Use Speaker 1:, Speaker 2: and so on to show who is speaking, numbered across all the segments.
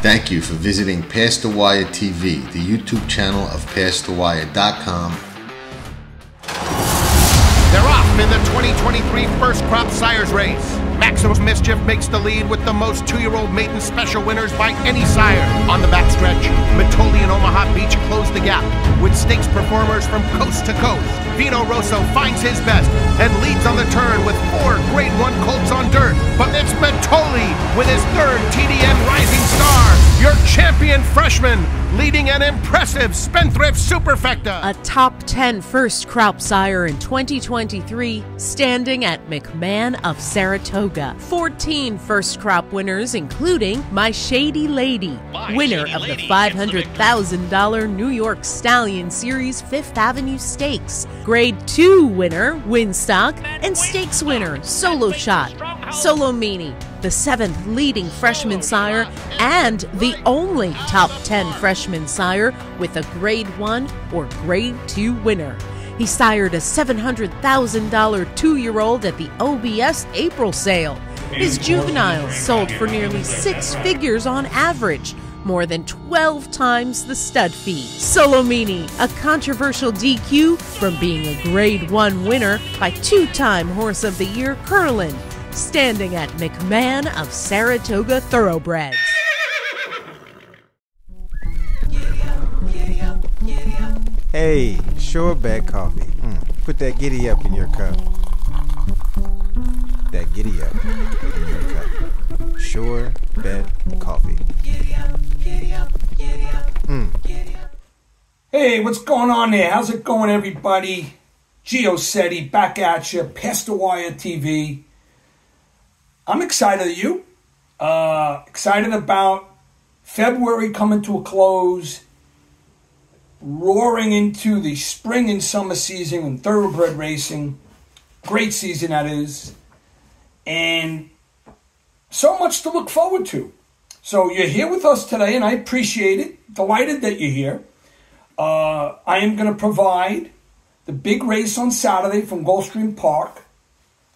Speaker 1: Thank you for visiting Past the Wire TV, the YouTube channel of PastTheWire.com.
Speaker 2: They're off in the 2023 First Crop Sires Race. Maximum Mischief makes the lead with the most 2-year-old maiden special winners by any sire. On the backstretch, Mitoli and Omaha Beach close the gap with stakes performers from coast to coast. Vito Rosso finds his best and leads on the turn with 4 Grade 1 colts on dirt. But it's Mitoli with his 3rd TDN Rising Star, your champion freshman, leading an impressive Spendthrift Superfecta.
Speaker 3: A top 10 first crop sire in 2023, standing at McMahon of Saratoga. 14 first crop winners, including My Shady Lady, winner of the $500,000 New York Stallion Series 5th Avenue Stakes, Grade 2 winner Winstock, and Stakes winner Solo Shot. Solo Meanie, the 7th leading freshman sire and the only top 10 freshman sire with a Grade 1 or Grade 2 winner. He sired a $700,000 2-year-old at the OBS April sale. His juveniles sold for nearly 6 figures on average, more than 12 times the stud fee. Solomini, a controversial DQ from being a Grade 1 winner by 2-time Horse of the Year Curlin, standing at McMahon of Saratoga Thoroughbreds.
Speaker 4: Hey, Sure Bet Coffee. Put that giddy up in your cup. That giddy up in your cup. Sure Bet Coffee.
Speaker 5: Hey, what's going on there? How's it going, everybody? Geo Sette back at you, Past the Wire TV. I'm excited at you. Excited about February coming to a close, roaring into the spring and summer season in thoroughbred racing. Great season that is. And so much to look forward to. So you're here with us today, and I appreciate it. Delighted that you're here. I am going to provide the big race on Saturday from Gulfstream Park,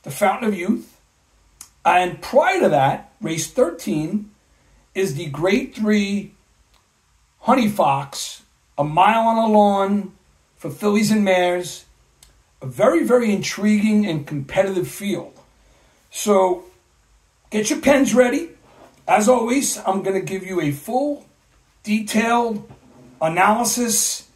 Speaker 5: the Fountain of Youth. And prior to that, race 13 is the Grade 3 Honey Fox, a mile on a lawn for fillies and mares. A very, very intriguing and competitive field. So get your pens ready. As always, I'm going to give you a full, detailed analysis,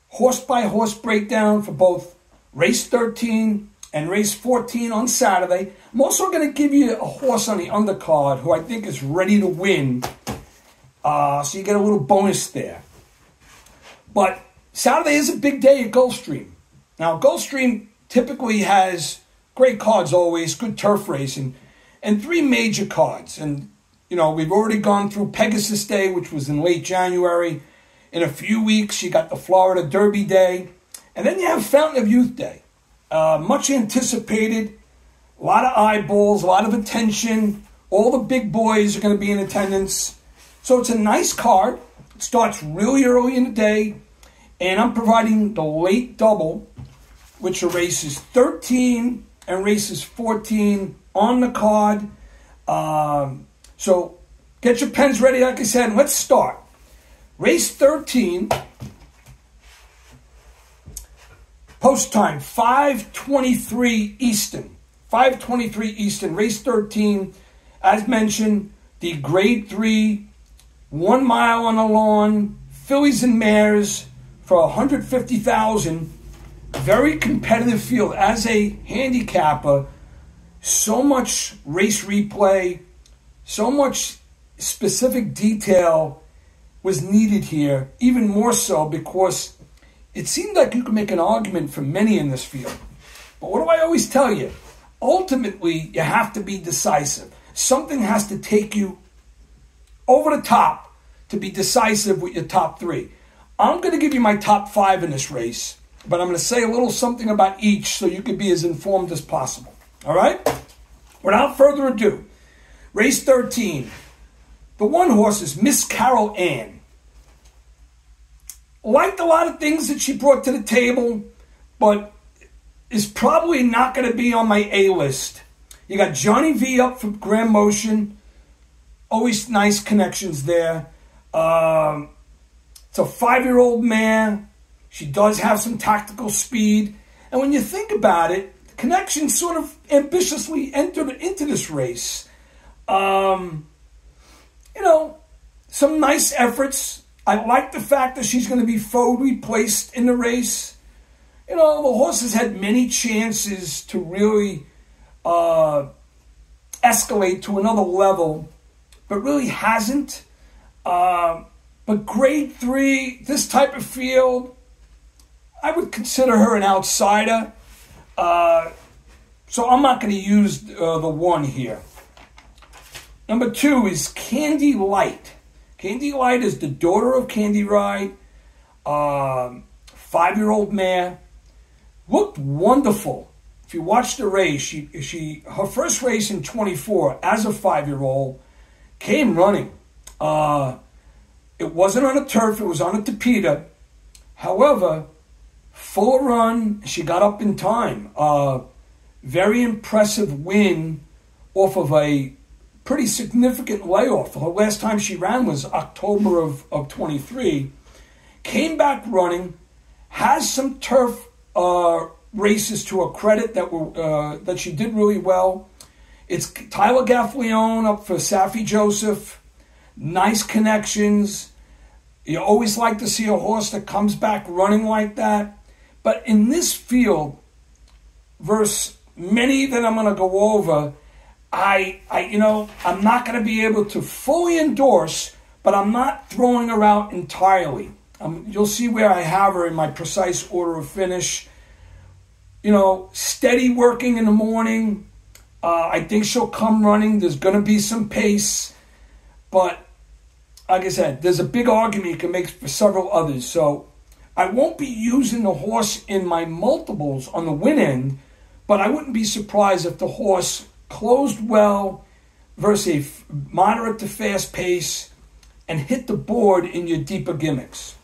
Speaker 5: horse-by-horse breakdown for both race 13 and race 14 on Saturday. I'm also going to give you a horse on the undercard who I think is ready to win. So you get a little bonus there. But Saturday is a big day at Gulfstream. Now, Gulfstream typically has great cards always, good turf racing, and 3 major cards. And, you know, we've already gone through Pegasus Day, which was in late January. In a few weeks, you got the Florida Derby Day. And then you have Fountain of Youth Day. Much anticipated, a lot of eyeballs, a lot of attention. All the big boys are going to be in attendance. So it's a nice card. It starts really early in the day. And I'm providing the late double, which are races 13 and races 14 on the card. So get your pens ready, like I said, and let's start. Race 13, post time, 5:23 Eastern. 5:23 Eastern, race 13. As mentioned, the Grade 3, 1 mile on a lawn, fillies and mares for $150,000. Very competitive field. As a handicapper, so much race replay, so much specific detail was needed here, even more so because it seemed like you could make an argument for many in this field. But what do I always tell you? Ultimately, you have to be decisive. Something has to take you over the top to be decisive with your top 3. I'm going to give you my top 5 in this race, but I'm going to say a little something about each so you can be as informed as possible. All right? Without further ado, race 13. The one horse is Miss Carol Ann. Liked a lot of things that she brought to the table, but is probably not going to be on my A list. You got Johnny V up for Grand Motion. always nice connections there. It's a 5-year-old mare. She does have some tactical speed. And when you think about it, the connection sort of ambitiously entered into this race. Some nice efforts. I like the fact that she's going to be forwardly placed in the race. The horse has had many chances to really escalate to another level, but really hasn't. But grade 3, this type of field, I would consider her an outsider. So I'm not going to use the 1 here. Number 2 is Candy Light. Candy Light is the daughter of Candy Ride, 5-year-old mare. Looked wonderful. If you watch the race, her first race in 24 as a 5-year-old came running. It wasn't on a turf, it was on a tapeta. However, full run, she got up in time. Very impressive win off of a pretty significant layoff. The last time she ran was October of 23. Came back running, has some turf races to her credit that she did really well. It's Tyler Gaffleone up for Safi Joseph. Nice connections. You always like to see a horse that comes back running like that. But in this field, versus many that I'm going to go over, I'm not going to be able to fully endorse, but I'm not throwing her out entirely. You'll see where I have her in my precise order of finish. Steady working in the morning. I think she'll come running. There's going to be some pace. But, like I said, there's a big argument you can make for several others. So I won't be using the horse in my multiples on the win end, but I wouldn't be surprised if the horse closed well versus a moderate to fast pace and hit the board in your deeper gimmicks.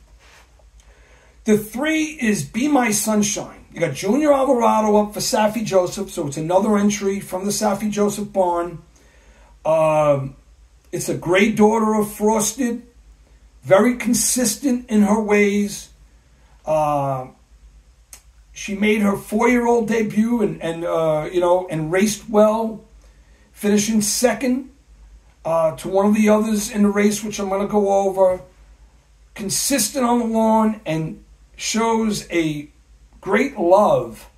Speaker 5: The 3 is Be My Sunshine. You got Junior Alvarado up for Safi Joseph, so it's another entry from the Safi Joseph barn. It's a great daughter of Frosted, very consistent in her ways. She made her 4-year-old debut and raced well, finishing second to one of the others in the race, which I'm going to go over. Consistent on the lawn and shows a great love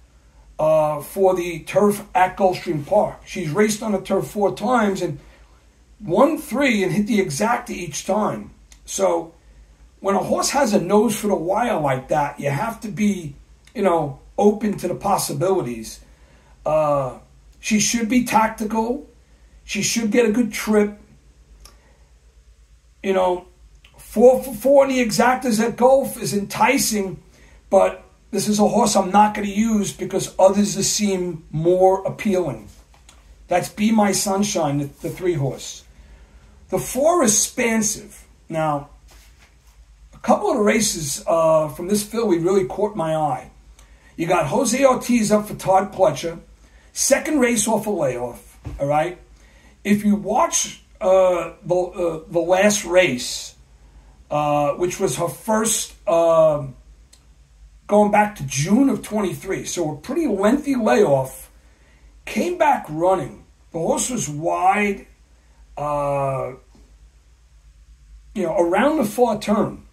Speaker 5: for the turf at Gulfstream Park. She's raced on the turf 4 times and won 3 and hit the exacta each time. So when a horse has a nose for the wire like that, you have to be, open to the possibilities. She should be tactical. She should get a good trip. 4 for 4 in the exactas at Gulf is enticing, but this is a horse I'm not going to use because others seem more appealing. That's Be My Sunshine, the 3 horse. The 4 is Spansive. Now, a couple of the races from this filly really caught my eye. You got Jose Ortiz up for Todd Pletcher. Second race off a layoff, all right? If you watch the last race, which was her first going back to June of 23, so a pretty lengthy layoff, came back running. The horse was wide, around the far turn.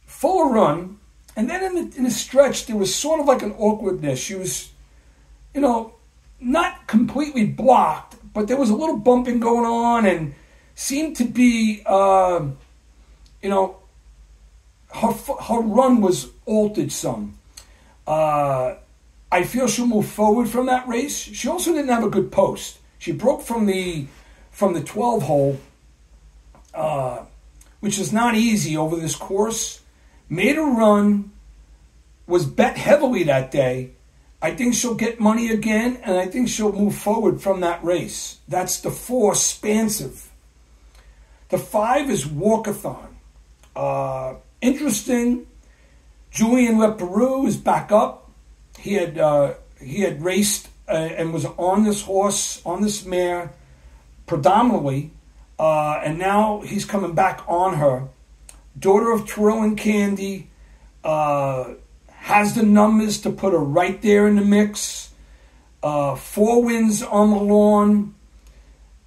Speaker 5: Full run, and then in the stretch, there was sort of like an awkwardness. She was, not completely blocked, but there was a little bumping going on and seemed to be, her run was altered some. I feel she'll move forward from that race. She also didn't have a good post. She broke from the 12 hole, which is not easy over this course. Made a run, was bet heavily that day. I think she'll get money again, and I think she'll move forward from that race. That's the 4, Spansive. The 5 is Walkathon. Interesting. Julian Leperoux is back up. He had raced and was on this horse, on this mare, predominantly, and now he's coming back on her. Daughter of Terrell and Candy, has the numbers to put her right there in the mix. 4 wins on the lawn,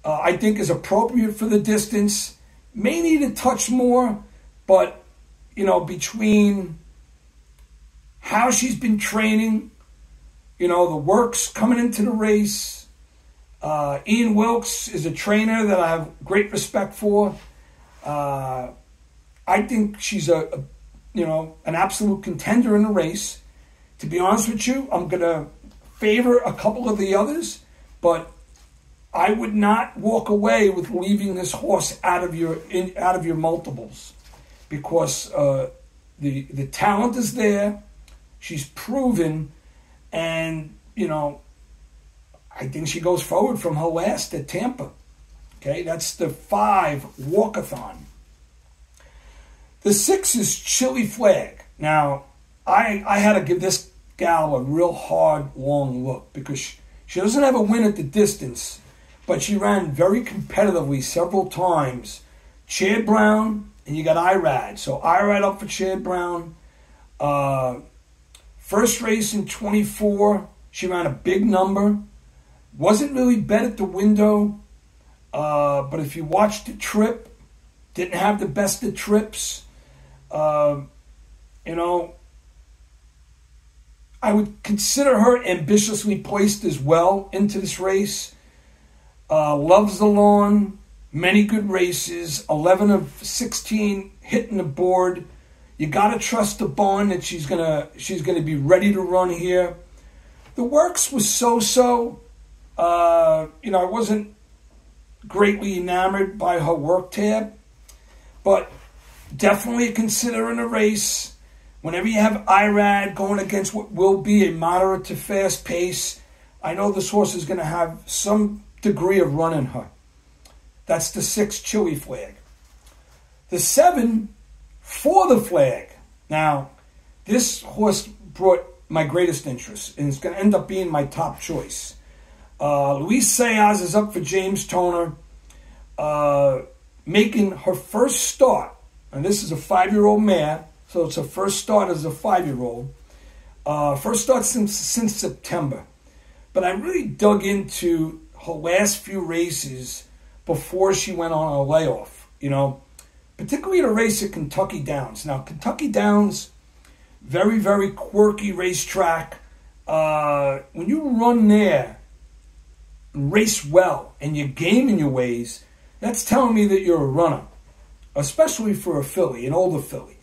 Speaker 5: I think is appropriate for the distance. May need a touch more, but, between how she's been training, the works coming into the race. Ian Wilkes is a trainer that I have great respect for. I think she's an absolute contender in the race. To be honest with you, I'm going to favor a couple of the others, but I would not walk away with leaving this horse out of your multiples, because the talent is there. She's proven, and I think she goes forward from her last at Tampa. Okay, that's the 5 walkathon. The 6 is Chili Flag. Now, I had to give this gal a real hard, long look, because she doesn't have a win at the distance, but she ran very competitively several times. Chad Brown, and you got Irad. So Irad up for Chad Brown. First race in 24, she ran a big number. Wasn't really bet at the window, but if you watched the trip, didn't have the best of trips. I would consider her ambitiously placed as well into this race. Loves the lawn, many good races, 11 of 16 hitting the board. You got to trust the barn that she's gonna be ready to run here. The works was so-so. I wasn't greatly enamored by her work tab, but definitely consider in a race. Whenever you have Irad going against what will be a moderate to fast pace, I know this horse is going to have some degree of run in her. That's the 6 Chili Flag. The 7 For the Flag. Now, this horse brought my greatest interest, and it's going to end up being my top choice. Luis Sayas is up for James Toner, making her first start. And this is a 5-year-old mare, so it's her first start as a 5-year-old. First start since September. But I really dug into her last few races before she went on a layoff. Particularly the race at Kentucky Downs. Now, Kentucky Downs, very, very quirky racetrack. When you run there, race well, and you game in your ways, that's telling me that you're a runner, especially for a filly, an older filly.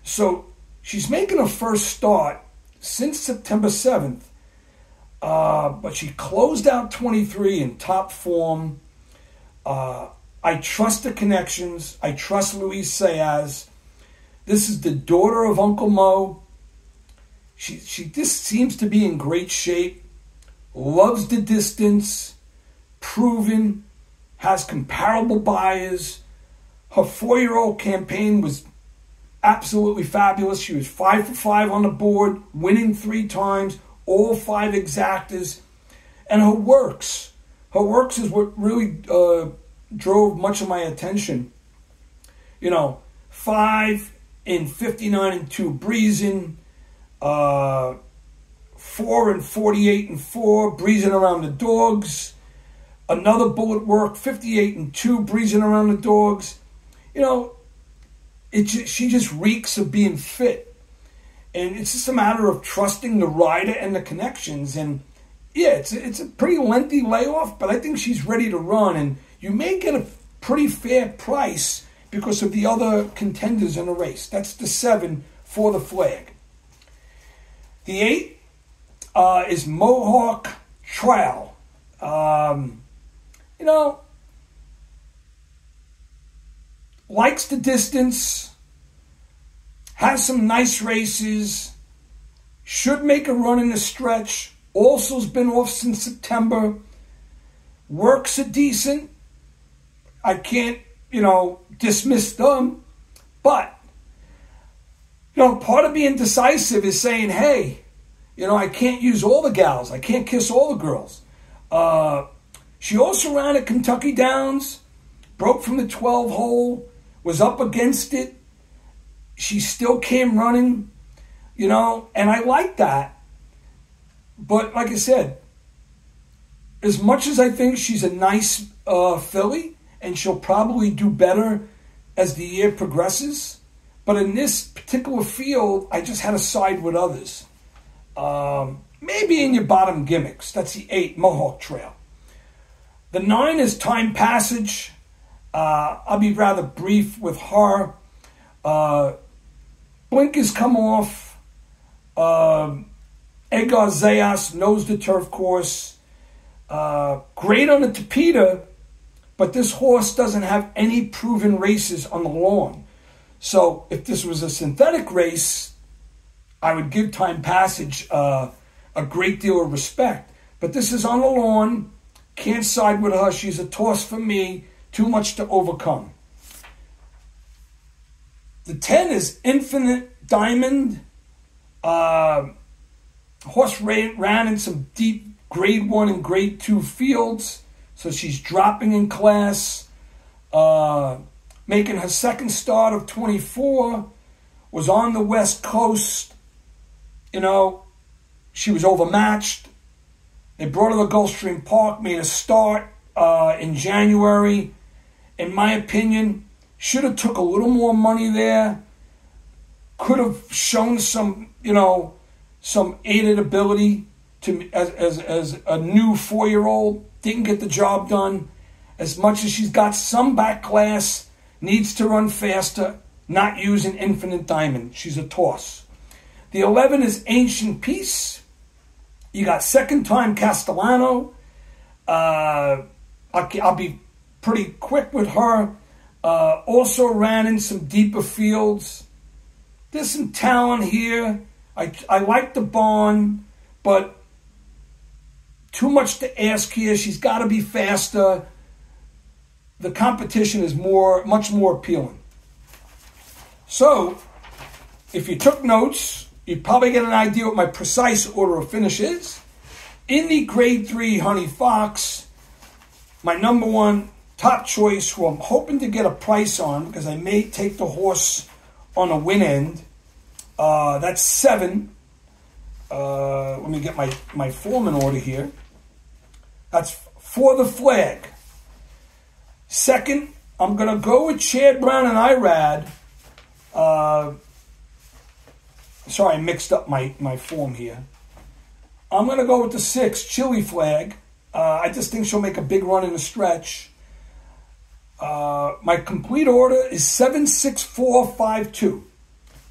Speaker 5: So she's making her first start since September 7th, but she closed out 23 in top form. I trust the connections. I trust Luis Sayas. This is the daughter of Uncle Mo. She just seems to be in great shape. Loves the distance, proven, has comparable buyers. Her 4-year-old campaign was absolutely fabulous. She was 5 for 5 on the board, winning 3 times, all 5 exactas. And her works is what really drove much of my attention. 5 in 59 and 2 breezing, 4 and 48 and 4 breezing around the dogs. Another bullet work, 58 and 2 breezing around the dogs. She just reeks of being fit. And it's just a matter of trusting the rider and the connections. And yeah, it's a pretty lengthy layoff, but I think she's ready to run. And you may get a pretty fair price because of the other contenders in the race. That's the 7 For the Flag. The 8 is Mohawk Trail. Likes the distance, has some nice races, should make a run in the stretch, also's been off since September, works are decent. I can't, dismiss them, but, part of being decisive is saying, hey, I can't use all the gals. I can't kiss all the girls. She also ran at Kentucky Downs, broke from the 12 hole, was up against it. She still came running, you know, and I like that. But like I said, as much as I think she's a nice filly, and she'll probably do better as the year progresses, but in this particular field, I just had to side with others. Maybe in your bottom gimmicks. That's the 8, Mohawk Trail. The 9 is Time Passage. I'll be rather brief with her. Blink has come off. Edgar Zayas knows the turf course. Great on the Tapeta, but this horse doesn't have any proven races on the lawn. So if this was a synthetic race, I would give Time Passage a great deal of respect. But this is on the lawn. Can't side with her. She's a toss for me. Too much to overcome. The 10 is Infinite Diamond. Horse ran in some deep grade 1 and grade 2 fields. So she's dropping in class. Making her second start of 24. Was on the West Coast. You know, she was overmatched. They brought her to Gulfstream Park, made a start in January. In my opinion, should have took a little more money there. Could have shown some, you know, some aided ability to as a new 4-year-old. Didn't get the job done. As much as she's got some back class, needs to run faster. Not using Infinite Diamond. She's a toss. The 11 is Ancient Peace. You got Second Time Castellano. I'll be pretty quick with her. Also ran in some deeper fields. There's some talent here. I like the barn, but too much to ask here. She's got to be faster. The competition is much more appealing. So, if you took notes, you'd probably get an idea what my precise order of finish is. In the grade 3 Honey Fox, my number 1 top choice, who I'm hoping to get a price on because I may take the horse on a win end. That's 7. Let me get my form in order here. That's For the Flag. Second, I'm going to go with Chad Brown and Irad. Sorry, I mixed up my form here. I'm going to go with the 6, Chili Flag. I just think she'll make a big run in the stretch. My complete order is 7-6-4-5-2.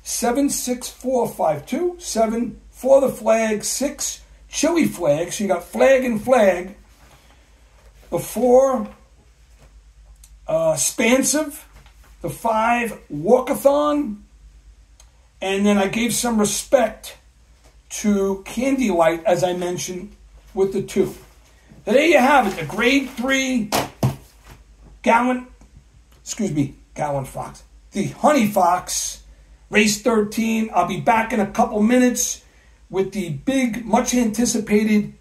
Speaker 5: 7-6-4-5-2. 7 For the Flag, 6 Chili Flag. So you got flag and flag. The 4 Spansive. The 5 Walkathon. And then I gave some respect to Candy Light, as I mentioned, with the 2. There you have it, the grade 3 Gowan Fox. The Honey Fox, race 13. I'll be back in a couple minutes with the big, much anticipated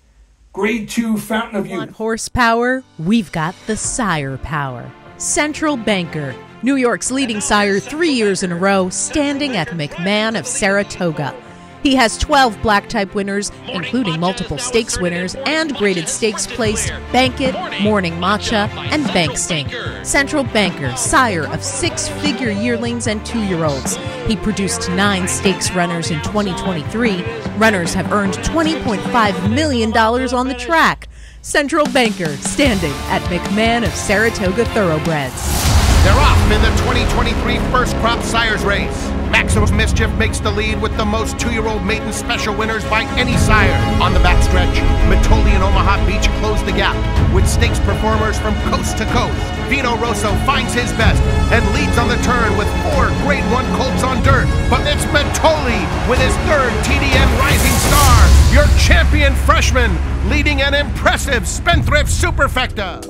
Speaker 5: grade 2 Fountain of Youth.
Speaker 3: Want horsepower? We've got the sire power. Central Banker, New York's leading sire 3 years in a row, standing at McMahon of Saratoga. He has 12 black-type winners, including multiple stakes winners and graded stakes placed Bank It, Morning Matcha, and Bank Stink. Central Banker, sire of 6-figure yearlings and 2-year-olds. He produced 9 stakes runners in 2023. Runners have earned $20.5 million on the track. Central Banker, standing at McMahon of Saratoga Thoroughbreds.
Speaker 2: They're off in the 2023 First Crop Sires Race. Maximum Mischief makes the lead with the most 2-year-old maiden special winners by any sire. On the backstretch, Mitoli and Omaha Beach close the gap with stakes performers from coast to coast. Vino Rosso finds his best and leads on the turn with 4 grade 1 colts on dirt. But it's Mitoli with his 3rd TDN Rising Star, your champion freshman, leading an impressive Spendthrift Superfecta.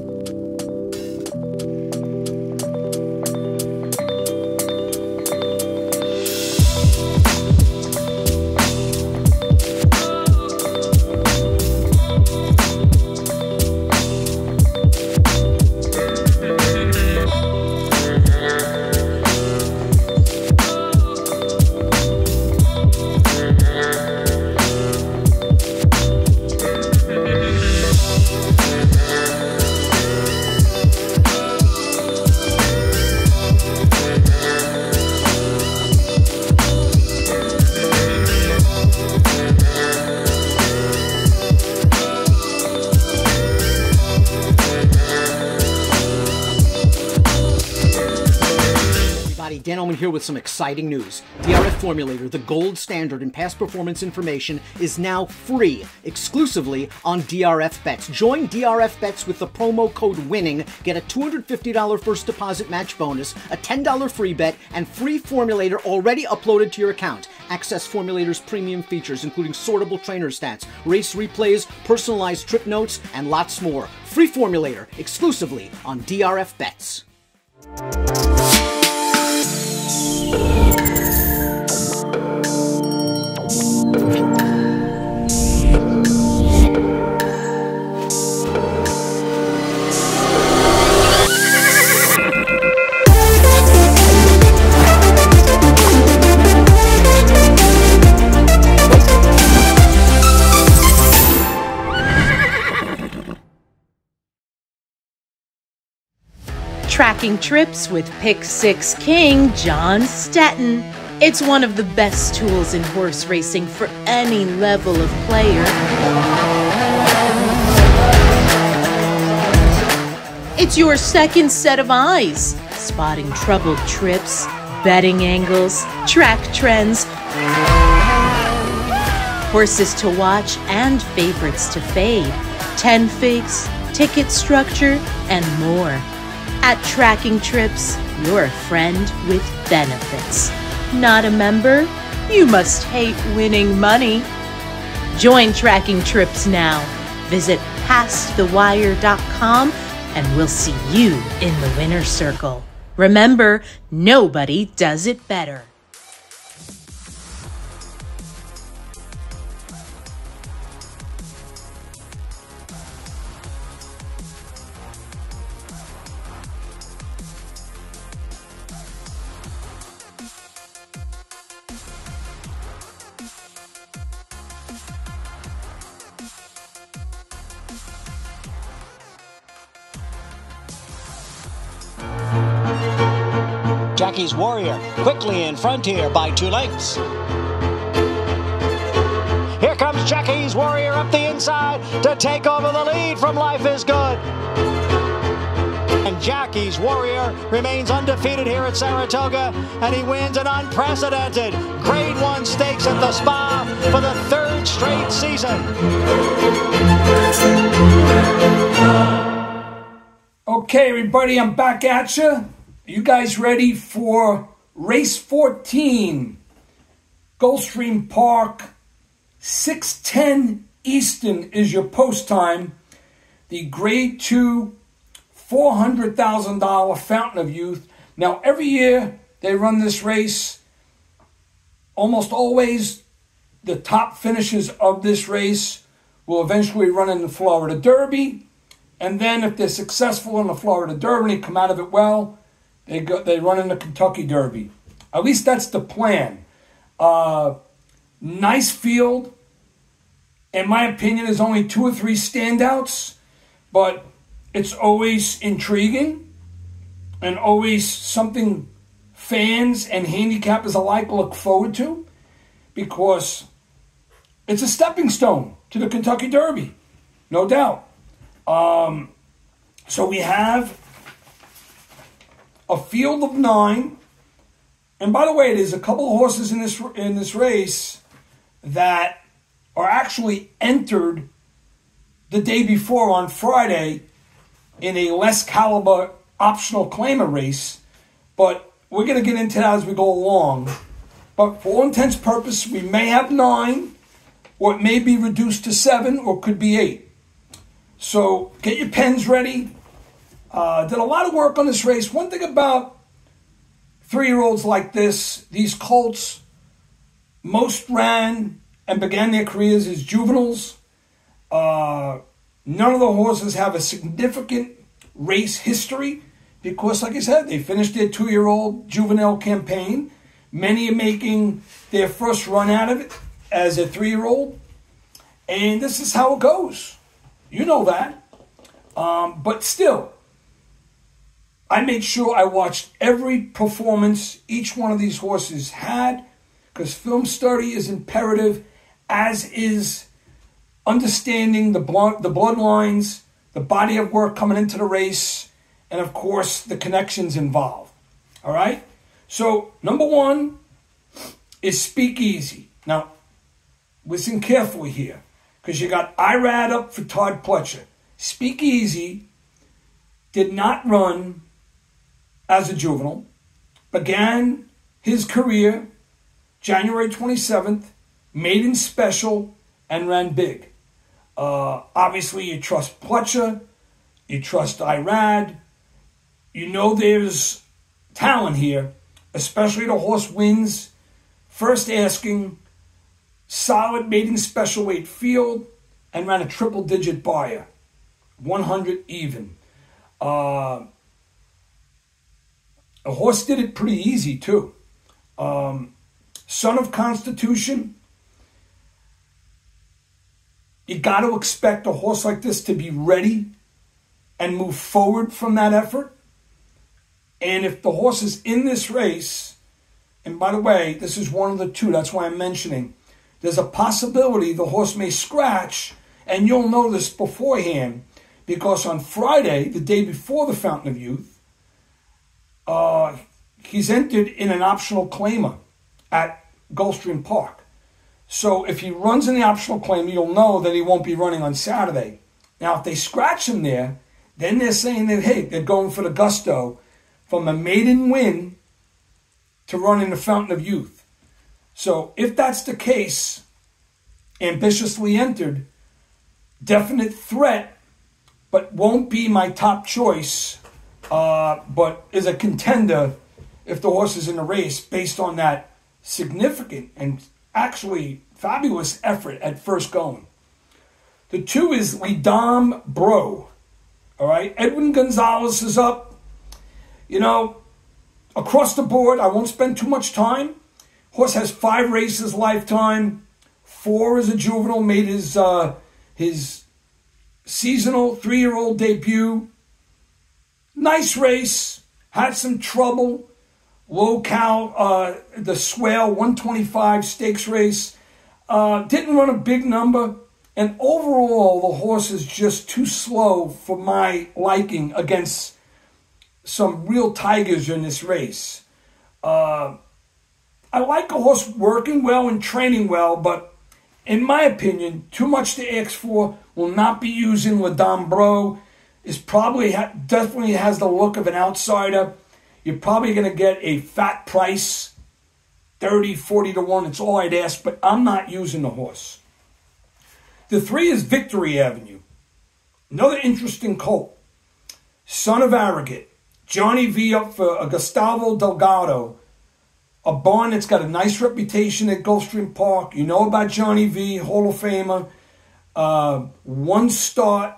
Speaker 6: Hey, Dan Oman here with some exciting news. DRF Formulator, the gold standard in past performance information, is now free, exclusively on DRF Bets. Join DRF Bets with the promo code WINNING, get a $250 first deposit match bonus, a $10 free bet, and free Formulator already uploaded to your account. Access Formulator's premium features, including sortable trainer stats, race replays, personalized trip notes, and lots more. Free Formulator, exclusively on DRF Bets.
Speaker 3: Tracking trips with Pick 6 King John Stetton. It's one of the best tools in horse racing for any level of player. It's your second set of eyes, spotting troubled trips, betting angles, track trends, horses to watch and favorites to fade, 10 figs, ticket structure, and more. At Tracking Trips, you're a friend with benefits. Not a member? You must hate winning money. Join Tracking Trips now. Visit PastTheWire.com and we'll see you in the winner's circle. Remember, nobody does it better.
Speaker 7: Jackie's Warrior quickly in front here by 2 lengths. Here comes Jackie's Warrior up the inside to take over the lead from Life is Good. And Jackie's Warrior remains undefeated here at Saratoga, and he wins an unprecedented Grade 1 stakes at the Spa for the 3rd straight season.
Speaker 5: Okay, everybody, I'm back at you. You guys ready for race 14? Gulfstream Park, 6:10 Eastern is your post time. The Grade 2, $400,000 Fountain of Youth. Now, every year they run this race. Almost always the top finishers of this race will eventually run in the Florida Derby. And then if they're successful in the Florida Derby and they come out of it well, they run in the Kentucky Derby. At least that's the plan. Nice field. In my opinion, there's only 2 or 3 standouts, but it's always intriguing and always something fans and handicappers alike look forward to, because it's a stepping stone to the Kentucky Derby, no doubt. So we have a field of 9. And by the way, there's a couple of horses in this race that are actually entered the day before on Friday in a less caliber optional claimer race. But we're going to get into that as we go along. But for all intents and purposes, we may have 9, or it may be reduced to 7, or could be 8. So get your pens ready. Did a lot of work on this race. One thing about 3-year-olds like this, these colts, most ran and began their careers as juveniles. None of the horses have a significant race history because, like I said, they finished their 2-year-old juvenile campaign. Many are making their first run out of it as a 3-year-old. And this is how it goes. You know that. But still, I made sure I watched every performance each one of these horses had, because film study is imperative, as is understanding the bloodlines, the body of work coming into the race, and of course the connections involved. All right? So, number one is Speakeasy. Now, listen carefully here, because you got Irad up for Todd Pletcher. Speakeasy did not run as a juvenile, began his career January 27th, maiden special, and ran big. Obviously, you trust Pletcher, you trust Irad, you know there's talent here, especially the horse wins first asking, solid maiden special weight field, and ran a triple-digit buyer, 100 even. A horse did it pretty easy, too. Son of Constitution. You got to expect a horse like this to be ready and move forward from that effort. And if the horse is in this race, and by the way, this is one of the two, that's why I'm mentioning, there's a possibility the horse may scratch, and you'll know this beforehand, because on Friday, the day before the Fountain of Youth, he's entered in an optional claimer at Gulfstream Park. So if he runs in the optional claimer, you'll know that he won't be running on Saturday. Now, if they scratch him there, then they're saying that, hey, they're going for the gusto from a maiden win to run in the Fountain of Youth. So if that's the case, ambitiously entered, definite threat, but won't be my top choice, but is a contender if the horse is in the race based on that significant and actually fabulous effort at first going. The two is Lidam Bro. All right, Edwin Gonzalez is up. You know, across the board, I won't spend too much time. Horse has 5 races lifetime. 4 as a juvenile, made his seasonal 3-year-old debut. Nice race. Had some trouble. Low cow, the Swale 125 stakes race. Didn't run a big number. And overall, the horse is just too slow for my liking against some real tigers in this race. I like a horse working well and training well, but in my opinion, too much to ask for. Will not be using Lidam Bro. Is probably definitely has the look of an outsider. You're probably going to get a fat price, 30, 40 to 1. It's all I'd ask, but I'm not using the horse. The 3 is Victory Avenue. Another interesting colt. Son of Arrogant. Johnny V up for Gustavo Delgado. A barn that's got a nice reputation at Gulfstream Park. You know about Johnny V, Hall of Famer. 1 start,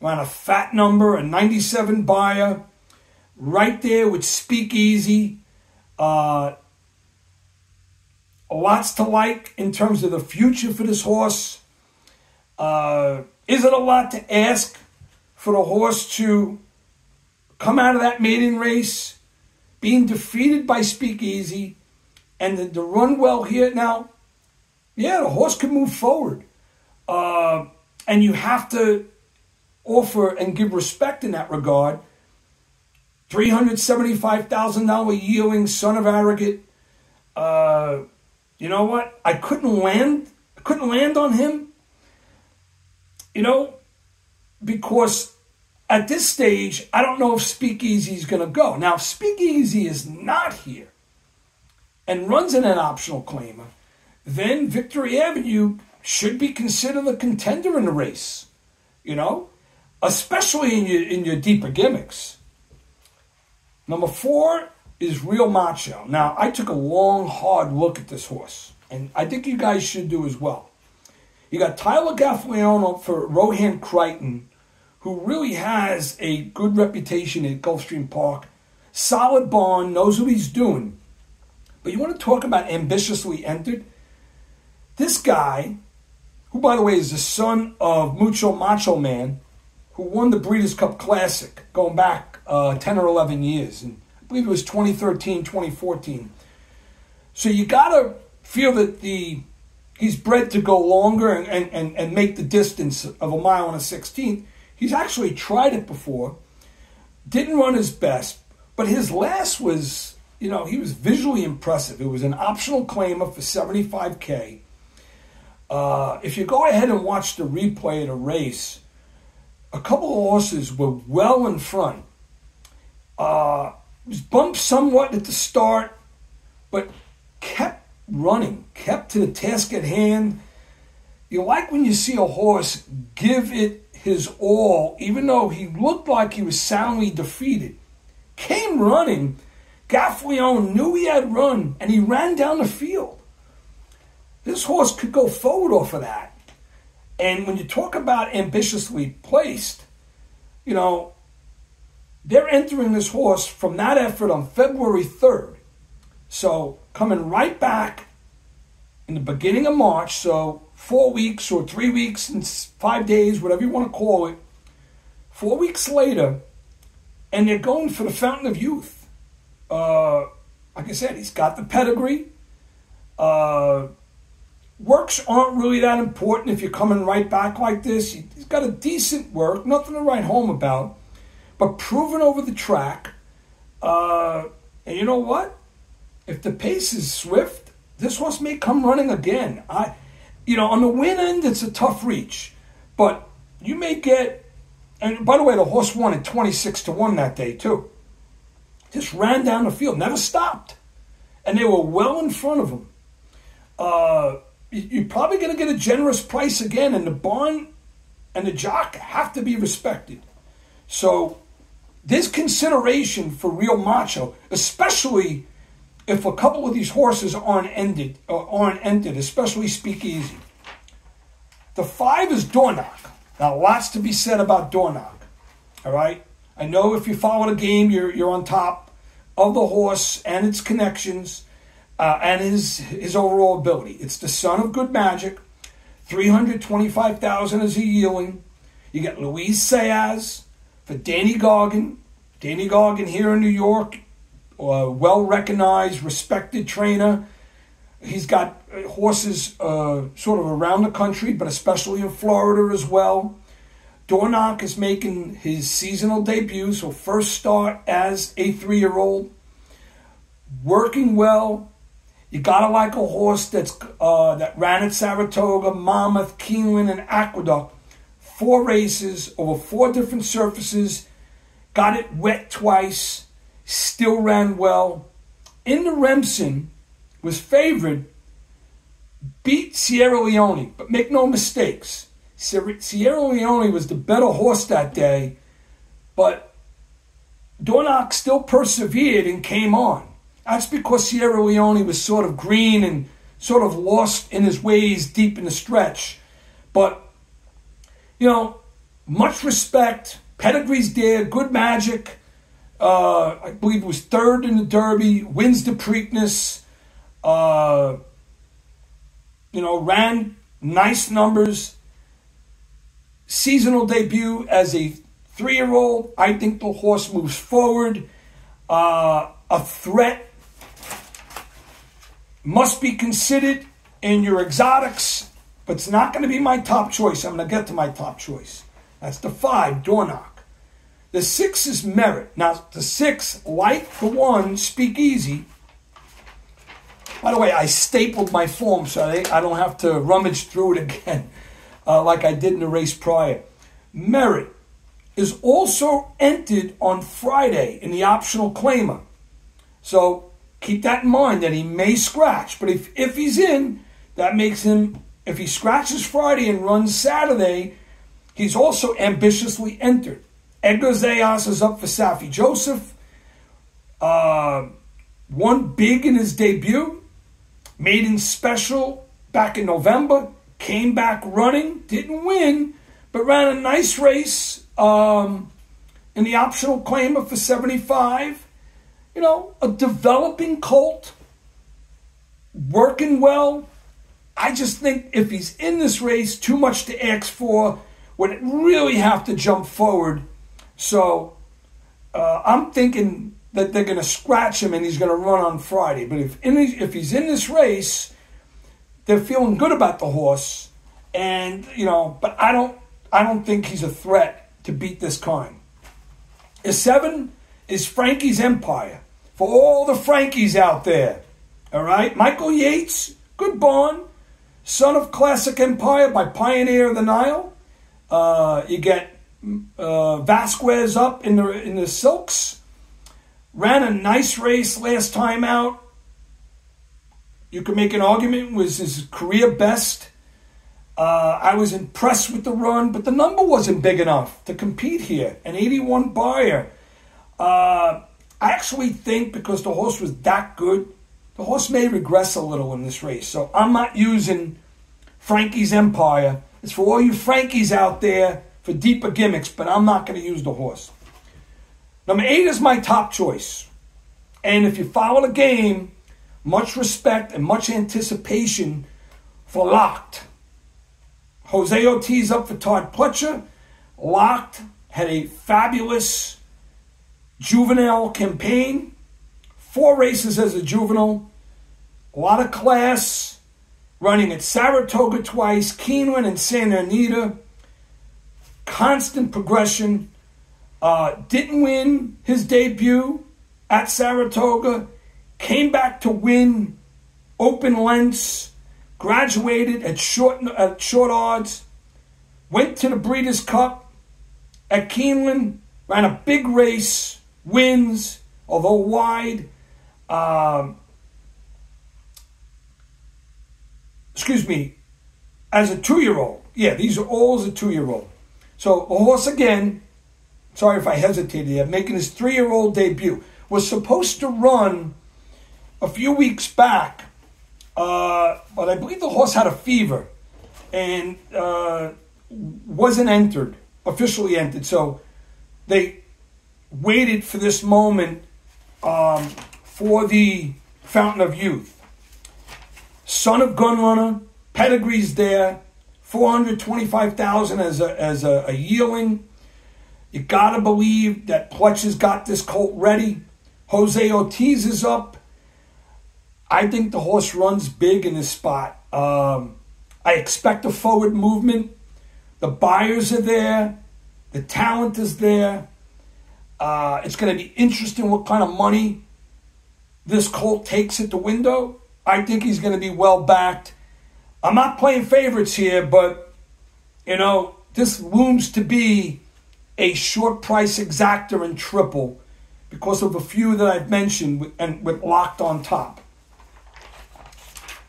Speaker 5: ran a fat number, a 97 buyer. Right there with Speakeasy. Lots to like in terms of the future for this horse. Is it a lot to ask for the horse to come out of that maiden race, being defeated by Speakeasy, and to run well here? Now, yeah, the horse can move forward. And you have to offer and give respect in that regard. $375,000 yielding Son of Arrogant. You know what? I couldn't land on him. You know, because at this stage, I don't know if Speakeasy is going to go. Now, if Speakeasy is not here and runs in an optional claimer, then Victory Avenue should be considered a contender in the race. You know, especially in your deeper gimmicks. Number 4 is Real Macho. Now, I took a long, hard look at this horse, and I think you guys should do as well. You got Tyler Gaffalione for Rohan Crichton, who really has a good reputation at Gulfstream Park. Solid barn, knows what he's doing. But you want to talk about ambitiously entered? This guy, who, by the way, is the son of Mucho Macho Man, who won the Breeders' Cup Classic going back 10 or 11 years. And I believe it was 2013, 2014. So you got to feel that he's bred to go longer and make the distance of a mile and a 16th. He's actually tried it before. Didn't run his best. But his last was, he was visually impressive. It was an optional claimer for $75K. If you go ahead and watch the replay of the race, a couple of horses were well in front. Was bumped somewhat at the start, but kept running, kept to the task at hand. You like when you see a horse give it his all, even though he looked like he was soundly defeated. Came running. Gaffleone knew he had run, and he ran down the field. This horse could go forward off of that. And when you talk about ambitiously placed, they're entering this horse from that effort on February 3rd. So coming right back in the beginning of March, so 4 weeks or 3 weeks and 5 days, whatever you want to call it, 4 weeks later, and they're going for the Fountain of Youth. Like I said, he's got the pedigree. Works aren't really that important if you're coming right back like this. He's got a decent work, nothing to write home about, but proven over the track. And you know what? If the pace is swift, this horse may come running again. On the win end, it's a tough reach, but you may get. And by the way, the horse won at 26-1 that day too. Just ran down the field, never stopped, and they were well in front of him. You're probably going to get a generous price again, and the barn and the jock have to be respected. So there's consideration for real macho, especially if a couple of these horses aren't entered, especially Speakeasy. The 5 is Dornoch. Now, lots to be said about Dornoch. All right? I know if you follow the game, you're on top of the horse and its connections and his overall ability. It's the son of Good Magic. $325,000 is a yearling. You get Luis Saez for Danny Gargan. Danny Gargan here in New York, well-recognized, respected trainer. He's got horses sort of around the country, but especially in Florida as well. Dornoch is making his seasonal debut, so first start as a 3-year-old. Working well. You gotta like a horse that ran at Saratoga, Monmouth, Keeneland, and Aqueduct. 4 races over 4 different surfaces. Got it wet twice. Still ran well. In the Remsen, was favored. Beat Sierra Leone, but make no mistakes. Sierra Leone was the better horse that day, but Dornoch still persevered and came on. That's because Sierra Leone was sort of green and sort of lost in his ways deep in the stretch. But, much respect. Pedigree's there. Good Magic. I believe was 3rd in the Derby. Wins the Preakness. Ran nice numbers. Seasonal debut as a 3-year-old. I think the horse moves forward. A threat must be considered in your exotics, but it's not going to be my top choice. I'm going to get to my top choice. That's the 5, Dornoch. The 6 is Merit. Now, the 6, like the 1, Speakeasy. By the way, I stapled my form so I don't have to rummage through it again like I did in the race prior. Merit is also entered on Friday in the optional claimer. So keep that in mind that he may scratch. But if he's in, that makes him, if he scratches Friday and runs Saturday, he's also ambitiously entered. Edgar Zayas is up for Safi Joseph. Won big in his debut. Maiden Special back in November. Came back running. Didn't win, but ran a nice race in the optional claimer for 75. A developing colt. Working well. I just think if he's in this race, too much to ask for. Would really have to jump forward. So I'm thinking that they're going to scratch him and he's going to run on Friday. But if he's in this race, they're feeling good about the horse. And, but I don't think he's a threat to beat this kind. The 7 is Frankie's Empire. For all the Frankies out there. All right? Michael Yates, good barn. Son of Classic Empire by Pioneer of the Nile. You get Vasquez up in the silks. Ran a nice race last time out. You could make an argument was his career best. I was impressed with the run, but the number wasn't big enough to compete here. An 81 buyer. I actually think because the horse was that good, the horse may regress a little in this race. So I'm not using Frankie's Empire. It's for all you Frankies out there for deeper gimmicks, but I'm not going to use the horse. Number 8 is my top choice. And if you follow the game, much respect and much anticipation for Locked. Jose Ortiz up for Todd Pletcher. Locked had a fabulous juvenile campaign. 4 races as a juvenile. A lot of class. Running at Saratoga twice. Keeneland and Santa Anita. Constant progression. Didn't win his debut at Saratoga. Came back to win open lengths. Graduated at short odds. Went to the Breeders' Cup at Keeneland. Ran a big race. Wins, although wide. As a 2-year-old. Yeah, these are all as a 2-year-old. So the horse again, sorry if I hesitated here, making his 3-year-old debut. Was supposed to run a few weeks back, but I believe the horse had a fever and wasn't officially entered. So they waited for this moment for the Fountain of Youth. Son of Gunrunner, pedigree's there, $425,000 as a yearling. You gotta believe that Pletcher's got this colt ready. Jose Ortiz is up. I think the horse runs big in this spot. I expect a forward movement. The buyers are there. The talent is there. It's going to be interesting what kind of money this colt takes at the window. I think he's going to be well backed. I'm not playing favorites here, but, this looms to be a short price exactor and triple because of a few that I've mentioned and with Locked on top.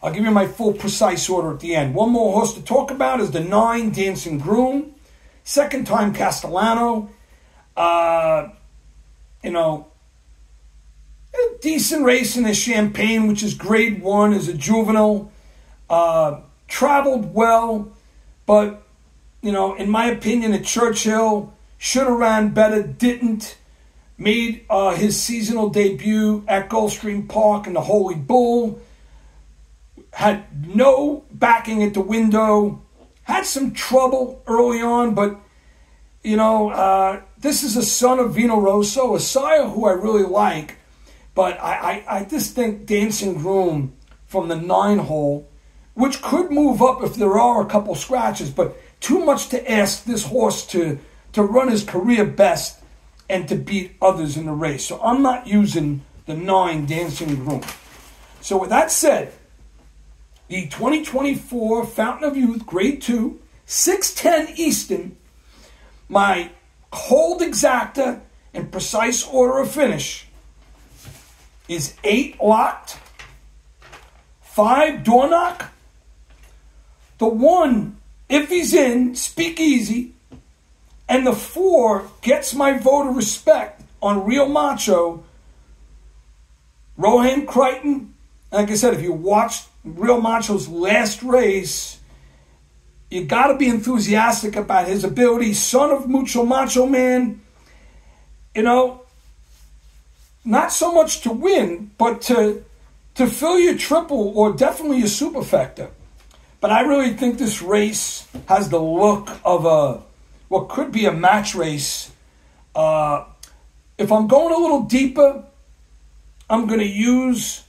Speaker 5: I'll give you my full precise order at the end. One more horse to talk about is the 9 Dancing Groom. Second time Castellano. A decent race in the Champagne, which is grade 1 as a juvenile. Traveled well, but, in my opinion, at Churchill, should have ran better, didn't. Made his seasonal debut at Gulfstream Park in the Holy Bull. Had no backing at the window. Had some trouble early on, but, this is a son of Vino Rosso, a sire who I really like. But I just think Dancing Groom from the 9 hole, which could move up if there are a couple scratches, but too much to ask this horse to run his career best and to beat others in the race. So I'm not using the 9 Dancing Groom. So with that said, the 2024 Fountain of Youth Grade 2, 610 Easton, my cold exacta and precise order of finish is 8 Locked, 5 Door Knock, the 1, if he's in, Speakeasy, and the 4 gets my vote of respect on Real Macho, Rohan Crichton. Like I said, if you watched Real Macho's last race, you got to be enthusiastic about his ability. Son of Mucho Macho Man, not so much to win, but to fill your triple or definitely your superfecta. But I really think this race has the look of what could be a match race. If I'm going a little deeper, I'm going to use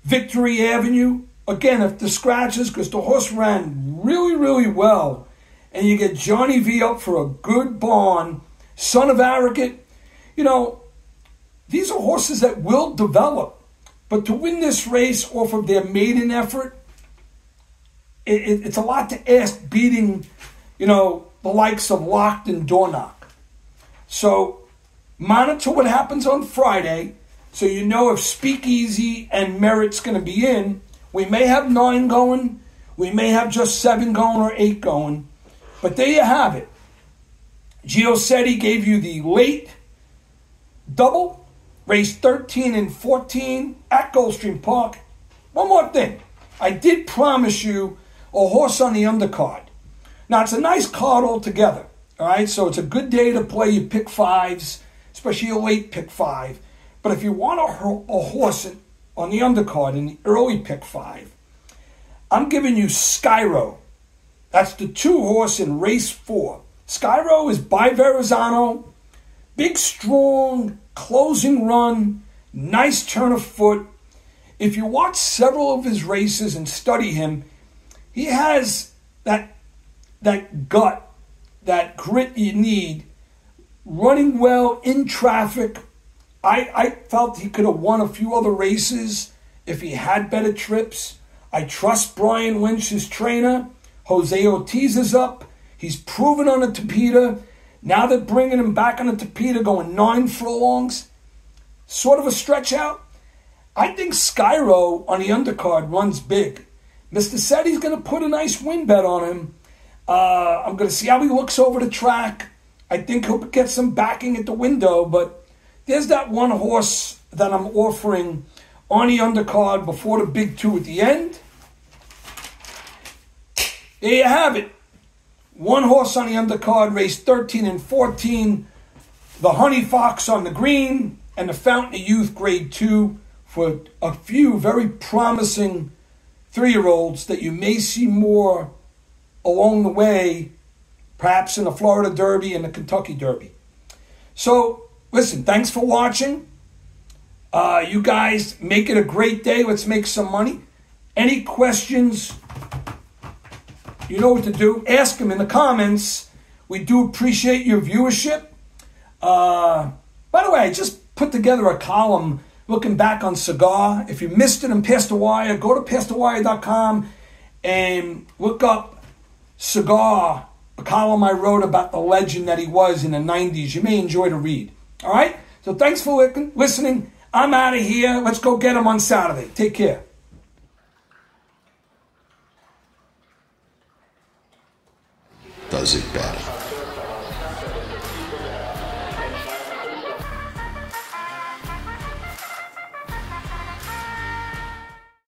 Speaker 5: Victory Avenue. Again, if the scratches, because the horse ran really, really well, and you get Johnny V up for a good barn, Son of Arrogant, these are horses that will develop. But to win this race off of their maiden effort, it's a lot to ask, beating, the likes of Locked and Dornock. So monitor what happens on Friday, so you know if Speakeasy and Merit's going to be in. We may have 9 going. We may have just 7 going or 8 going. But there you have it. Geo Sette gave you the late double, race 13 and 14 at Gulfstream Park. One more thing. I did promise you a horse on the undercard. Now, it's a nice card altogether. All right, so it's a good day to play your pick 5s, especially your late pick 5. But if you want a horse on the undercard in the early pick 5, I'm giving you Skyro. That's the 2 horse in race 4. Skyro is by Verrazano. Big, strong, closing run, nice turn of foot. If you watch several of his races and study him, he has that gut, that grit you need, running well in traffic. I felt he could have won a few other races if he had better trips. I trust Brian Lynch, his trainer. Jose Ortiz is up. He's proven on a Tapeta. Now they're bringing him back on a Tapeta, going 9 furlongs. Sort of a stretch out. I think Skyro on the undercard runs big. Mr. Sette's going to put a nice win bet on him. I'm going to see how he looks over the track. I think he'll get some backing at the window, but there's that one horse that I'm offering on the undercard before the big 2 at the end. There you have it. One horse on the undercard, race 13 and 14. The Honey Fox on the green and the Fountain of Youth grade 2 for a few very promising 3-year-olds that you may see more along the way, perhaps in the Florida Derby and the Kentucky Derby. So, listen, thanks for watching. You guys make it a great day. Let's make some money. Any questions, you know what to do. Ask them in the comments. We do appreciate your viewership. By the way, I just put together a column looking back on Cigar. If you missed it and Past the Wire, go to pastthewire.com and look up Cigar, a column I wrote about the legend that he was in the 90s. You may enjoy to read. All right? So thanks for listening. I'm out of here. Let's go get him on Saturday. Take care.
Speaker 1: Does it better.